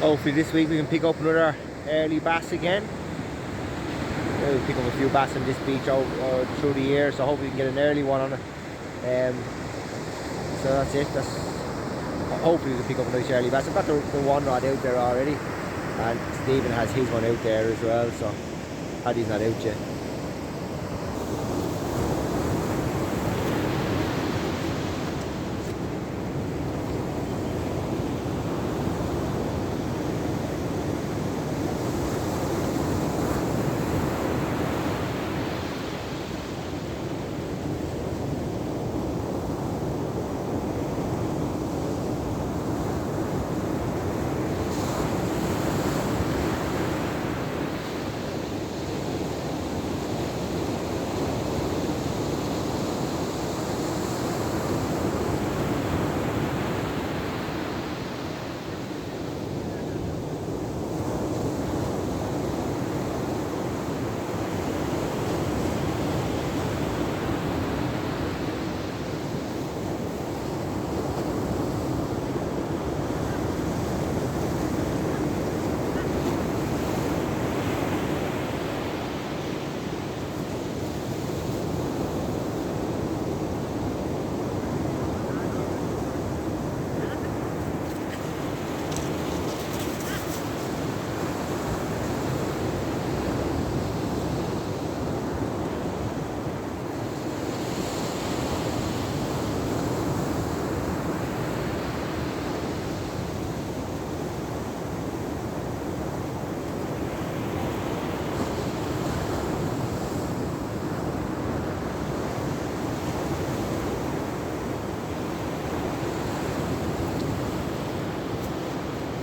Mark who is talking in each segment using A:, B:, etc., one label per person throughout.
A: Hopefully this week we can pick up another early bass again. We'll pick up a few bass on this beach through the year, so hopefully we can get an early one on it. So that's it. Hopefully we can pick up a nice early bass. I've got the one rod out there already, and Stephen has his one out there as well, so Paddy's not out yet.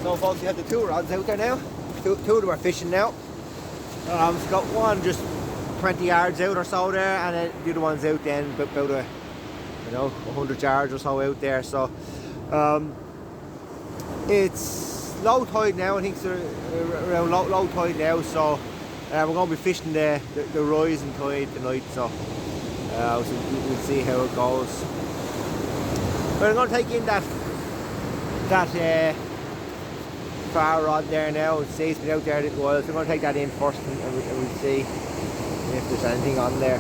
A: So folks, you have the two rods out there now. Two of them are fishing now. It's got one just 20 yards out or so there, and then the other one's out then about 100 yards or so out there. So it's low tide now. I think it's around low tide now. So we're going to be fishing the rising tide tonight. So we'll see how it goes. But I'm going to take in that far rod there now. It stays been out there a little while, so I'm going to take that in first, and we'll see if there's anything on there.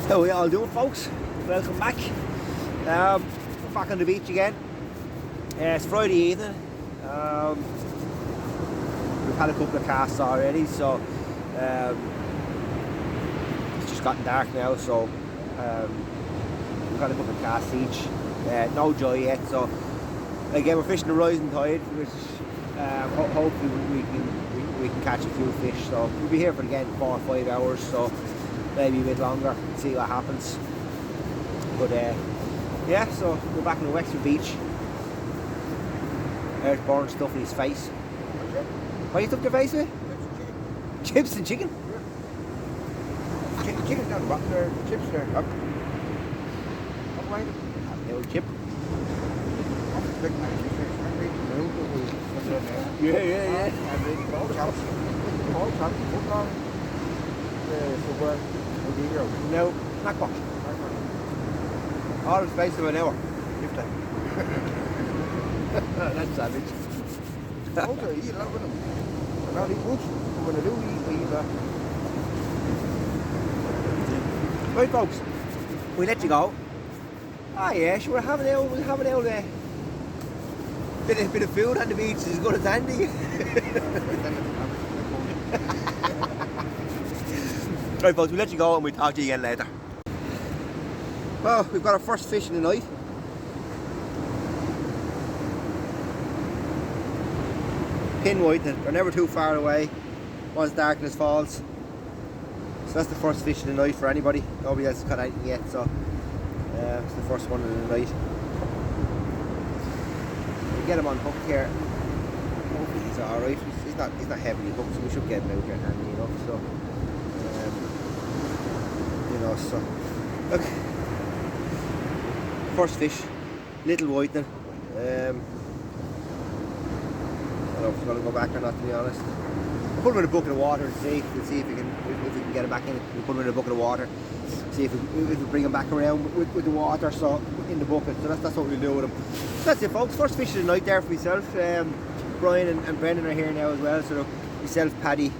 A: How are we all doing, folks? Welcome back. We're back on the beach again. It's Friday evening. We've had a couple of casts already, so it's just gotten dark now, so we've had a couple of casts each. No joy yet, so again we're fishing the rising tide, which hopefully we can catch a few fish. So we'll be here for again 4 or 5 hours, so maybe a bit longer, see what happens. But yeah, so we're back on the Wexford beach. There's Bourne stuff in his face. What you stuffed your face with? Chips and chicken?
B: Yeah. Chicken's down the bottom there, chips there. Up. Up right.
A: Have a little chip.
B: Yeah. all time, foot long. Somewhere in the year.
A: No, not much. All in space of an hour. If that. That's savage.
B: Also, I eat a lot with them. I don't eat much, but when I do eat, I eat that.
A: Right, folks, we let you go. Ah, yeah, sure, we'll have an old bit of food on the beach as good as Andy. Right, folks, we'll let you go and we'll talk to you again later. Well, we've got our first fish in the night. Pin whitening, they're never too far away once darkness falls. So that's the first fish of the night for anybody. Nobody else has caught anything yet, so it's the first one of the night. We get him on hook here. Hopefully he's alright. He's not heavily hooked, so we should get him out here handy enough. So you know, so look, first fish, little whitening. I don't know if he's going to go back or not, to be honest. We'll put him in a bucket of water and see if we can get him back in. We'll put him in a bucket of water, see if we bring him back around with the water, so in the bucket. So that's what we'll do with him. So that's it, folks. First fish of the night there for myself. Brian and Brendan are here now as well. So myself, Paddy,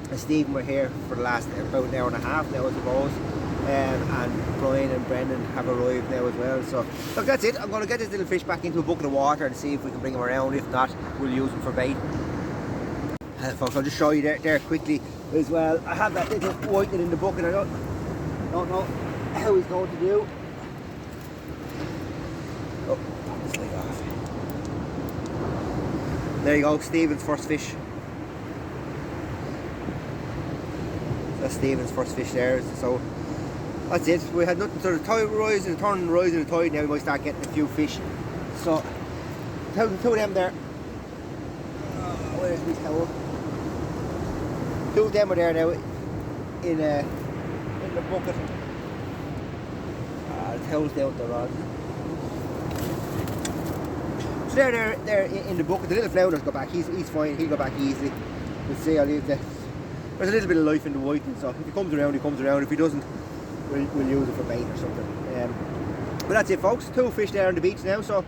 A: and Stephen were here for the last about an hour and a half now, I suppose. And Brian and Brendan have arrived now as well. So look, that's it. I'm going to get this little fish back into a bucket of water and see if we can bring him around. If not, we'll use him for bait. Folks, I'll just show you there quickly as well. I have that little whitening in the bucket. I don't know how he's going to do. Oh, pop this light off. There you go, Stephen's first fish. That's Stephen's first fish there. So that's it. We had nothing. So the tide rising, the turn rising the tide now. We might start getting a few fish. So two of them there. Where's my towel? Two of them are there now in the bucket. The towel's down the rod. So they're in the bucket. The little flounders go back. He's fine. He'll go back easily. We'll see. I'll leave the. There's a little bit of life in the whiting, so if he comes around, he comes around. If he doesn't, we'll use it for bait or something. But that's it, folks. Two fish there on the beach now. So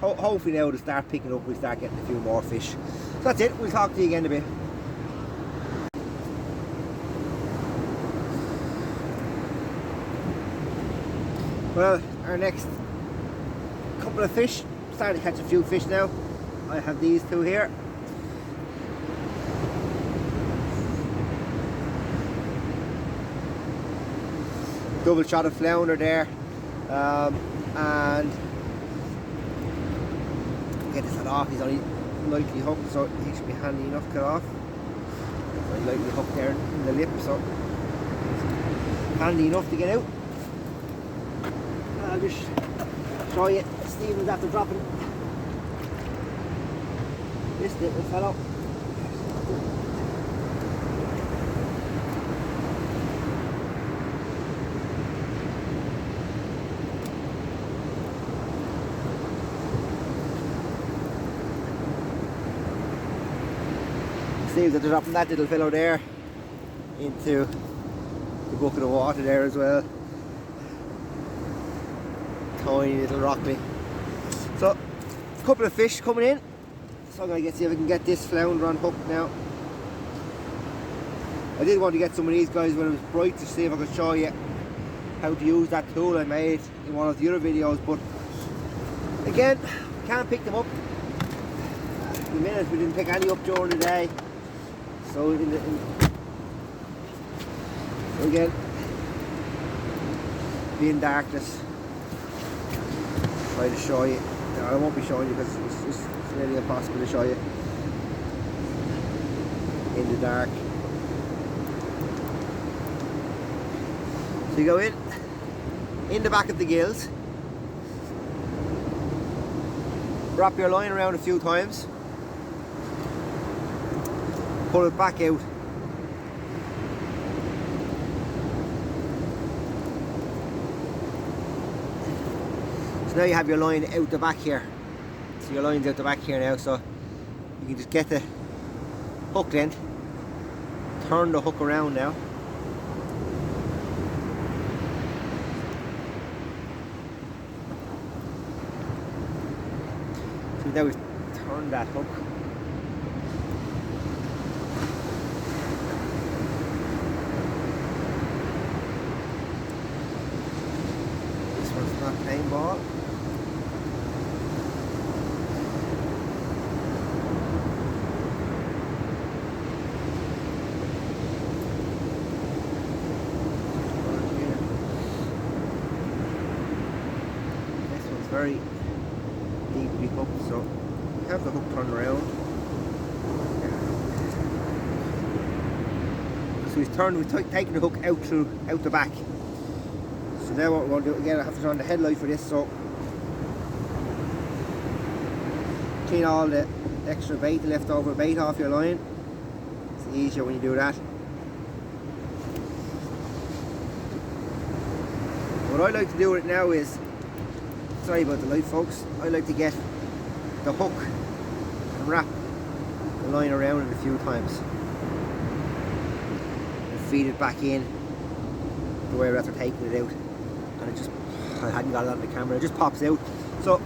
A: hopefully now to start picking up, we start getting a few more fish. So that's it. We'll talk to you again in a bit. Well, our next couple of fish, starting to catch a few fish now. I have these two here. Double shot of flounder there, and get this one off. He's only lightly hooked, so he should be handy enough to get off. So he's lightly hooked there in the lip, so handy enough to get out. I'll just show you Stephen's after dropping this little fellow. Steve's after dropping that little fellow there into the bucket of water there as well. Tiny little rockly. So, a couple of fish coming in. So I'm going to see if I can get this flounder on hook now. I did want to get some of these guys when it was bright to see if I could show you how to use that tool I made in one of the other videos, but again, can't pick them up. In a minute, we didn't pick any up during the day. So again, being darkness, try to show you. No, I won't be showing you because it's nearly impossible to show you in the dark. So you go in the back of the gills, wrap your line around a few times, pull it back out. So now you have your line out the back here. So your line's out the back here now, so you can just get the hook end turn the hook around now. So now we've turned that hook. This one's not plain ball. Very deeply hooked, so we have the hook turned around. So we've taken the hook out the back. So now what we're going to do again, I have to turn the headlight for this, so clean all the extra bait, the leftover bait off your line. It's easier when you do that. What I like to do with it now is, sorry about the light folks, I like to get the hook and wrap the line around it a few times and feed it back in the way after taking it out, and it just, I hadn't got it on the camera, it just pops out. So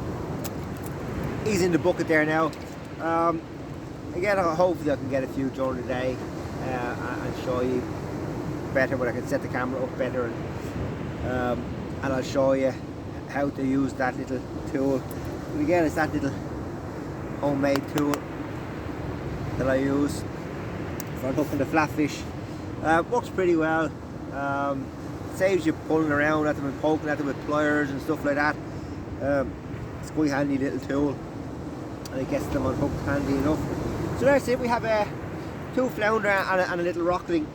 A: he's in the bucket there now. Again, hopefully I can get a few during the day and show you better, but I can set the camera up better, and I'll show you how to use that little tool. And again, it's that little homemade tool that I use for hooking the flatfish. Works pretty well. Saves you pulling around at them and poking at them with pliers and stuff like that. It's quite a handy little tool, and it gets them unhooked handy enough. So that's it. We have 2 flounder and a little rockling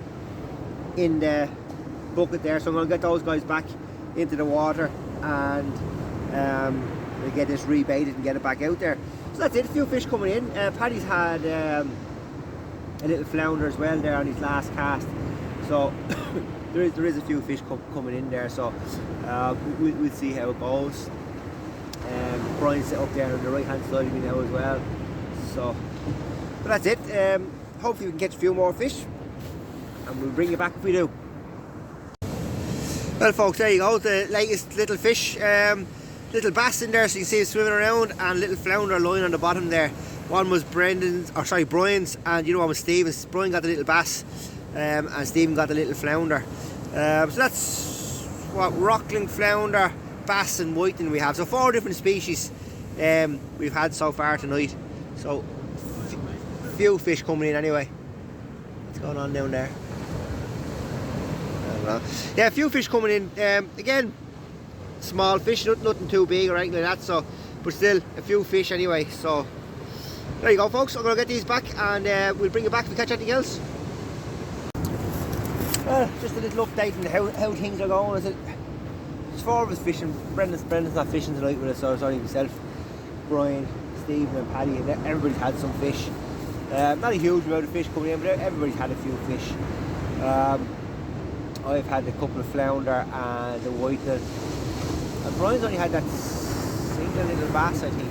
A: in the bucket there, so I'm going to get those guys back into the water and we'll get this rebaited and get it back out there. So that's it, a few fish coming in. Paddy's had a little flounder as well there on his last cast, so there is a few fish coming in there, so we'll see how it goes. Brian's set up there on the right hand side of me now as well, so but that's it. Hopefully we can catch a few more fish and we'll bring you back if we do. Well folks, there you go, the latest little fish. Little bass in there, so you can see it swimming around, and little flounder lying on the bottom there. One was Brian's, and the other one was Stephen's. Brian got the little bass, and Stephen got the little flounder. So that's what rockling, flounder, bass and whiting we have. So 4 different species we've had so far tonight. So few fish coming in anyway. What's going on down there? Yeah, a few fish coming in. Again, small fish, nothing too big or anything like that, so, but still a few fish anyway. So there you go folks, I'm going to get these back and we'll bring it back if we catch anything else. Well, just a little update on how things are going. It's 4 of us fishing. Brendan's not fishing tonight with us, so it's only myself, Brian, Stephen and Paddy, and everybody's had some fish. Not a huge amount of fish coming in, but everybody's had a few fish. I've had a couple of flounder and a whiting, and Brian's only had that single little bass, I think.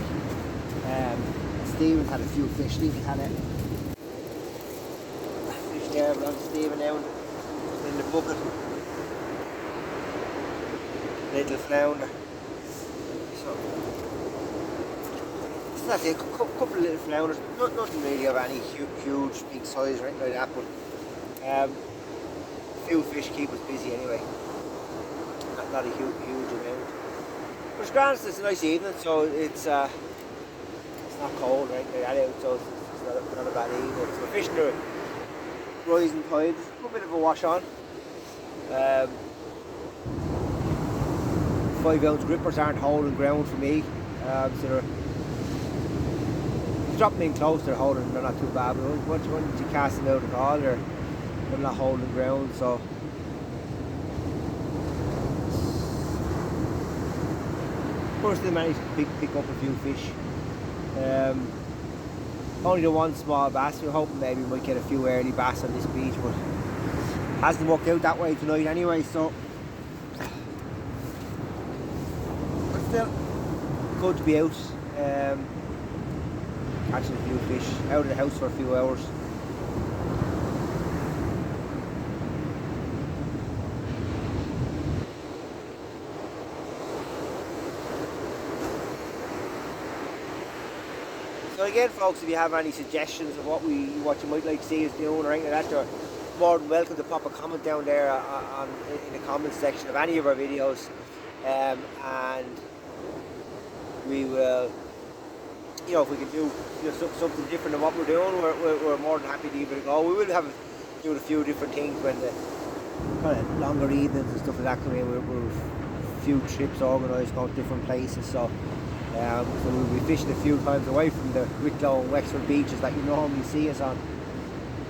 A: Stephen's had a few fish. Stephen's had a fish there, but I'm Stephen now in the bucket. Little flounder. So that's it, a couple of little flounders. Nothing really of any huge big size or anything like that, but few fish keep us busy anyway. Not a huge amount. But it's grand, it's a nice evening, so it's not cold right like that out, so it's not a bad evening. So we're fishing the rising tide, a bit of a wash on. 5-ounce grippers aren't holding ground for me, so they're dropping in close, they're not too bad, but once you cast them out at all, they're not holding ground. So of course they managed to pick up a few fish. Only the one small bass. We're hoping maybe we might get a few early bass on this beach, but hasn't worked out that way tonight anyway, so but still good to be out catching a few fish, out of the house for a few hours. So again, folks, if you have any suggestions of what you might like to see us doing or anything like that, you're more than welcome to pop a comment down there in the comments section of any of our videos, and we will, if we can do something different than what we're doing, we're more than happy to give it a go. We will have doing a few different things when the kind of longer evenings and stuff like that come in. We're a few trips organised, going to different places, so we'll be fishing a few times away from the Wicklow and Wexford beaches that you normally see us on.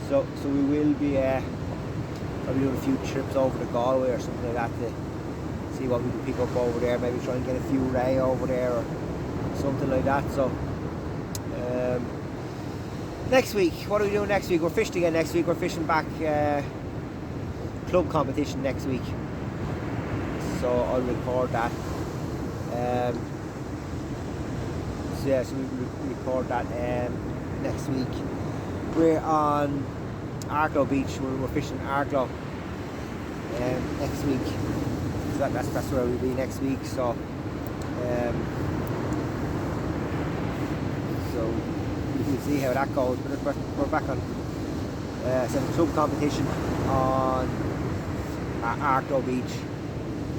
A: So we will be probably doing a few trips over to Galway or something like that to see what we can pick up over there. Maybe try and get a few ray over there or something like that. So next week, what are we doing next week? We're fishing again next week. We're fishing back club competition next week. So I'll record that. So we record that next week. We're on Arklow Beach. We're fishing Arklow next week. So that's where we'll be next week. So we'll see how that goes. But we're back on some club competition on Arklow Beach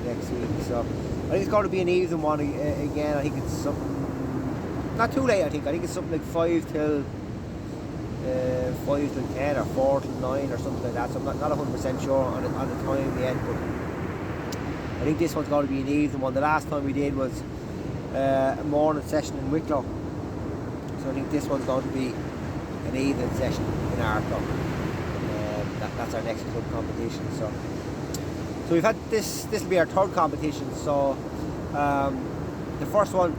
A: next week. So I think it's going to be an even one again. I think it's something not too late. I think it's something like 5 till 10 or 4 till 9 or something like that. So I'm not 100% sure on the time yet, but I think this one's going to be an even one. The last time we did was a morning session in Wicklow, so I think this one's going to be an evening session in Arklow. That's our next club competition. So we've had this will be our third competition. So the first one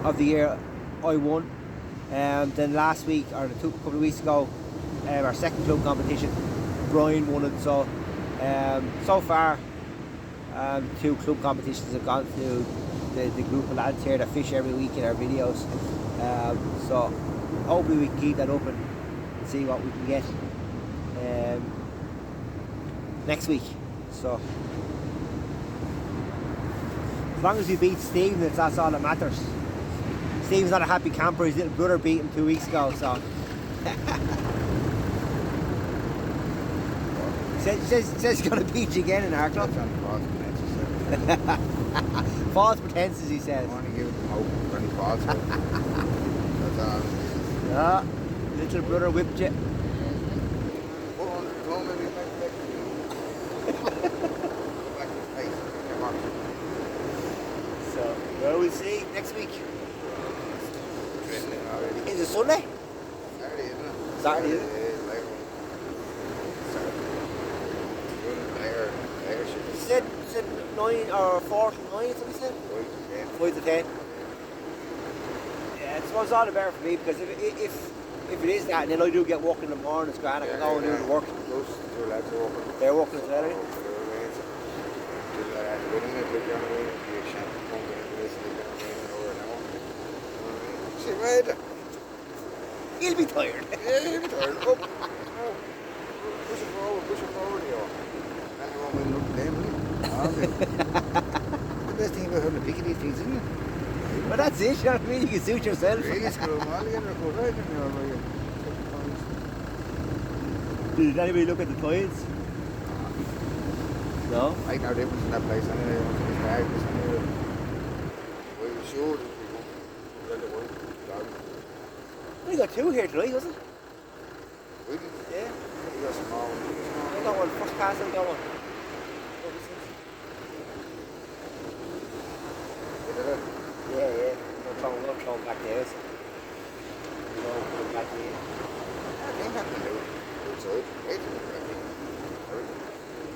A: of the year I won. Then last week, or a couple of weeks ago, our second club competition, Brian won it. So so far, 2 club competitions have gone to the group of lads here that fish every week in our videos. So hopefully we can keep that up and see what we can get next week. So as long as we beat Stephen, that's all that matters. Steve's not a happy camper. His little brother beat him 2 weeks ago, so says he's going to beat you again in our club. False pretenses, he says.
B: I want to give him hope when he falls. That's all.
A: Yeah, little brother whipped you. So, well, we'll see next week. Is it Sunday?
B: Saturday, isn't it?
A: Saturday, is it? He said 9 or 4 to 9, is what he said? 5 to 10. Yeah, it's all the better for me, because if it is that, and then I do get work in the morning, it's grand, I can go and do the work.
B: Those 2 lads are working.
A: They're working as well, eh? He'll be tired.
B: Yeah, he'll be tired. Up. Push it forward, yo. And you won't win up them, the best thing about having a pick of these things, isn't it?
A: Well, that's it, you know what I mean? You can suit yourself.
B: Really screw them all together, go right in there.
A: Did anybody look at the tides? No?
B: I know difference in that place anyway. It's darkness anyway. We were sure that we went to work.
A: We got 2 here tonight, wasn't it?
B: We did.
A: Yeah.
B: We got small.
A: I got one. First pass, I got one. Yeah. We'll throw them back there. Put them back in.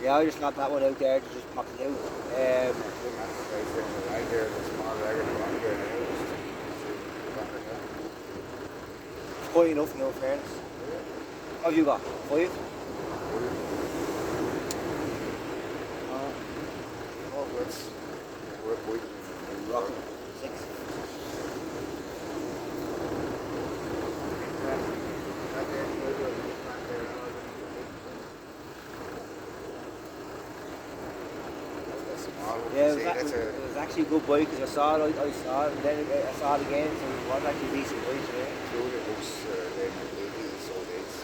A: Yeah, I just got that one out there to just pop it out. It's quite enough, in fairness. What have you got? 5? Rock 6. Yeah, it was actually a good bite because I saw it, I saw it, and then I saw it again, so it was actually a decent bite, you know.
B: Two of the books, they might be 80s, so it's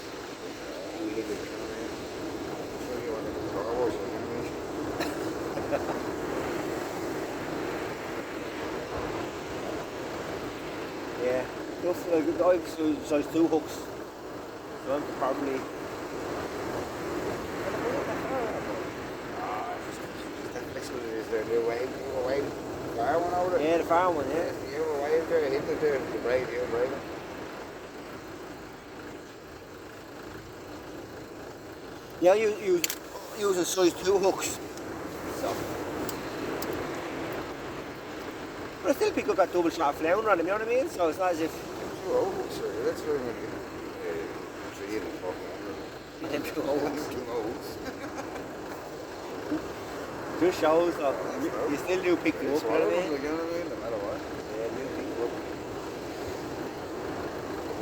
B: really good, you know what I mean? I'm sure you want to go to hours, you know what I mean?
A: Yeah, just I've size 2 hooks, so I'm probably.
B: Just that flexible it is there, the wave, far one over there.
A: Yeah, the farm one, yeah.
B: You were wave there, hitting it there, the braid, you were braid.
A: Yeah, you use a size 2 hooks, so. But I still pick up that double shot flounder on them, you know what I mean? So it's not as if.
B: Two hooks, that's where I'm going to get 3 and 4.
A: Them 2 hooks.
B: 2 hooks.
A: Just shows that you still do pick them up,
B: It's
A: you
B: one
A: know
B: of
A: what I
B: them,
A: mean?
B: you know what I mean? No matter what.
A: Yeah, you do pick them up.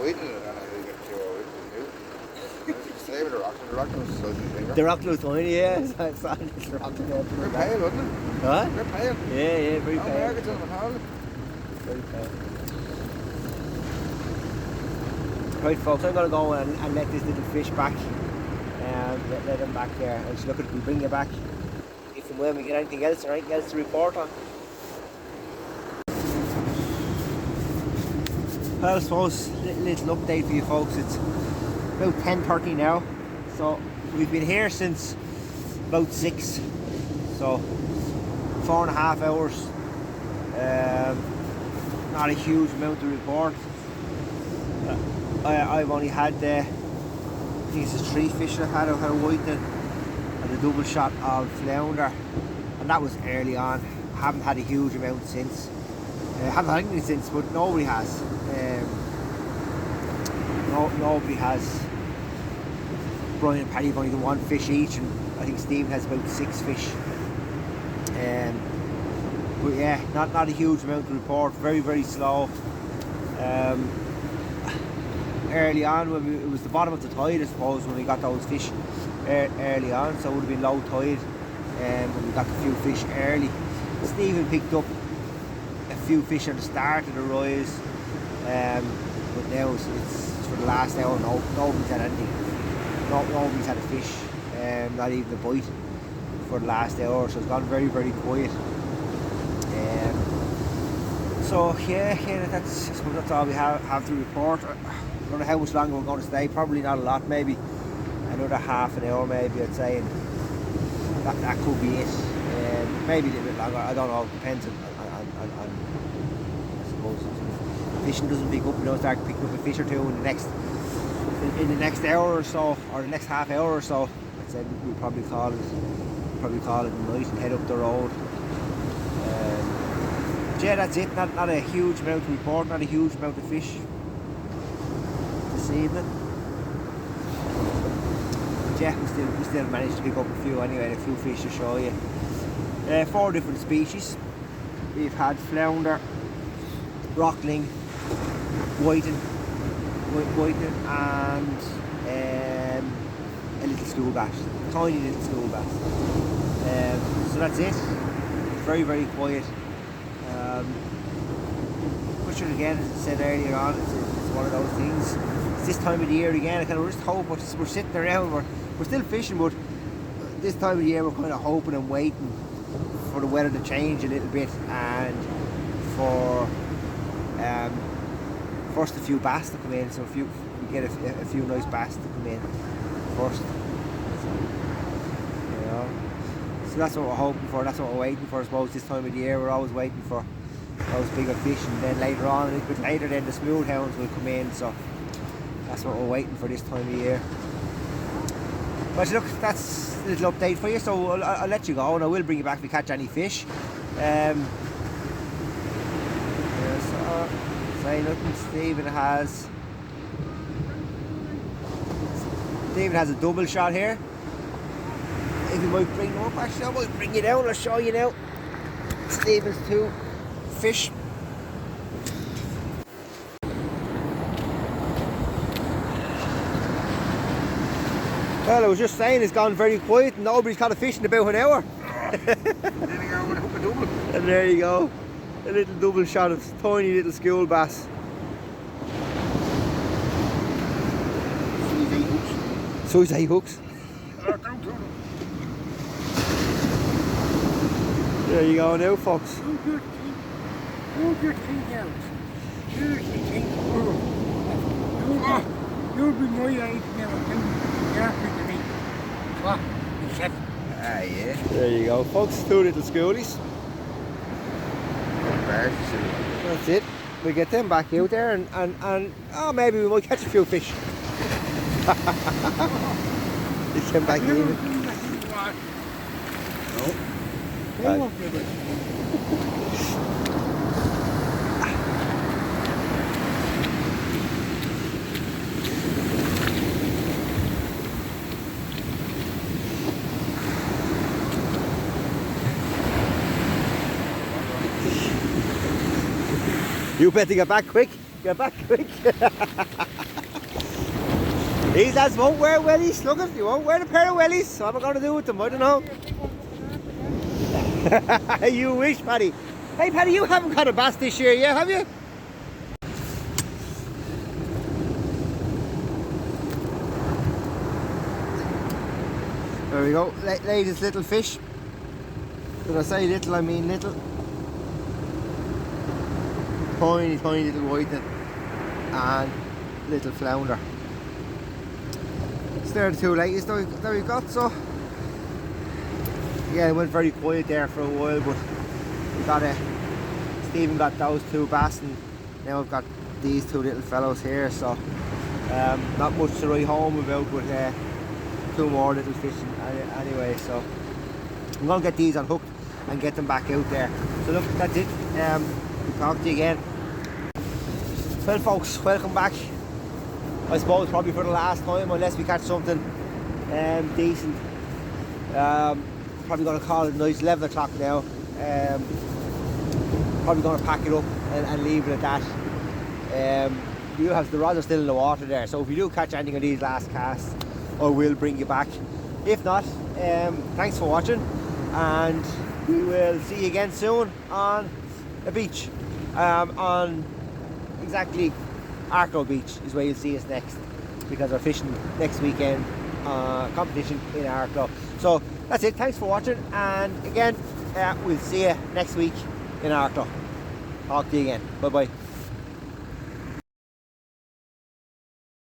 B: Waiting it on it, you get 2 hours. Stay with the rock nose is slightly bigger.
A: The rock nose tiny, yeah. It's not the rock nose.
B: They're pale, wasn't it?
A: Huh?
B: They're pale.
A: Yeah, very
B: No
A: pale.
B: markets on the hall.
A: Very pale. Right, folks, I'm going to go and let this little fish back. Let him back there. And just look at it, we'll bring you back if and when we get anything else or anything else to report on. Well, I suppose little update for you folks. It's about 10:30 now, so we've been here since about 6, so 4.5 hours. Not a huge amount to report. I've only had I think it's 3 fish I've had. I've had a whiting and a double shot of flounder, and that was early on. I haven't had a huge amount since. Haven't had anything since, but nobody has. Nobody has. Brian and Paddy have only done 1 fish each, and I think Stephen has about 6 fish. But yeah, not a huge amount to report. Very, very slow. Early on, when it was the bottom of the tide, I suppose, when we got those fish early on, so it would have been low tide when we got a few fish early. Stephen picked up a few fish at the start of the rise, but now it's for the last hour. Nobody's had anything. Nobody's had a fish, not even a bite for the last hour, so it's gone very, very quiet. So yeah, I suppose that's all we have to report. I don't know how much longer we're going to stay. Probably not a lot. Maybe another half an hour. Maybe I'd say, and that could be it. Maybe a little bit longer. I don't know. Depends on I suppose fishing doesn't pick up. Start picking up a fish or two in the next hour or so, or the next half hour or so. I'd say we'll probably call it a night and head up the road. Yeah, that's it. Not a huge amount to report. Not a huge amount of fish this evening. But yeah, we still managed to pick up a few anyway. A few fish to show you. 4 different species. We've had flounder, rockling, whiting, and a little school bass, tiny little school bass. So that's it. Very, very quiet. But again, as I said earlier on, it's one of those things. It's this time of the year again. I kind of just hope we're sitting around. We're still fishing, but this time of the year we're kind of hoping and waiting for the weather to change a little bit, and for first a few bass to come in. So we get a few nice bass to come in first. So that's what we're hoping for. That's what we're waiting for. I suppose this time of the year we're always waiting for those bigger fish, and then later on, a little bit later, then the smooth hounds will come in. So that's what we're waiting for this time of year. But look, that's a little update for you. So I'll let you go, and I will bring you back if we catch any fish. So say nothing. Stephen has a double shot here. If you might bring them up, actually I might bring you down. I'll show you now. Stephen's 2 fish. Well, I was just saying, it's gone very quiet and nobody's caught a fish in about an hour.
B: Then I go and hook a double.
A: And there you go. A little double shot of tiny little school bass.
B: Size 8 hooks.
A: Size 8 hooks.
B: Down to them.
A: There you go now, folks.
C: Hold your teeth out. Here's the thing. You'll be my age now and you're after to me. What? Except
B: Ah, yeah.
A: There you go, folks. 2 little schoolies. That's it. We get them back out there and oh, maybe we might catch a few fish. They came back in.
B: No.
C: they won't give it.
A: You better get back quick. Get back quick. These lads won't wear wellies. Look at you won't wear a pair of wellies. So what am I going to do with them? I don't know. You wish, Paddy. Hey, Paddy, you haven't caught a bass this year yet, have you? There we go. Latest little fish. When I say little, I mean little. Tiny, tiny little whiting and little flounder. So they're the 2 latest that we've got. So yeah, it went very quiet there for a while, but we got Stephen got those 2 bass, and now I've got these 2 little fellows here. So not much to write home about, but 2 more little fish anyway. So I'm gonna get these unhooked and get them back out there. So look, that's it. We'll talk to you again. Well, folks, welcome back. I suppose probably for the last time, unless we catch something decent. Probably going to call it nice 11 o'clock now. Probably going to pack it up and leave it at that. The rods are still in the water there, so if you do catch anything of these last casts, I will bring you back. If not, thanks for watching, and we will see you again soon on a beach. On exactly Arklow Beach is where you'll see us next, because we're fishing next weekend competition in Arklow. So that's it. Thanks for watching, and again we'll see you next week in Arklow. Talk to you again. Bye bye.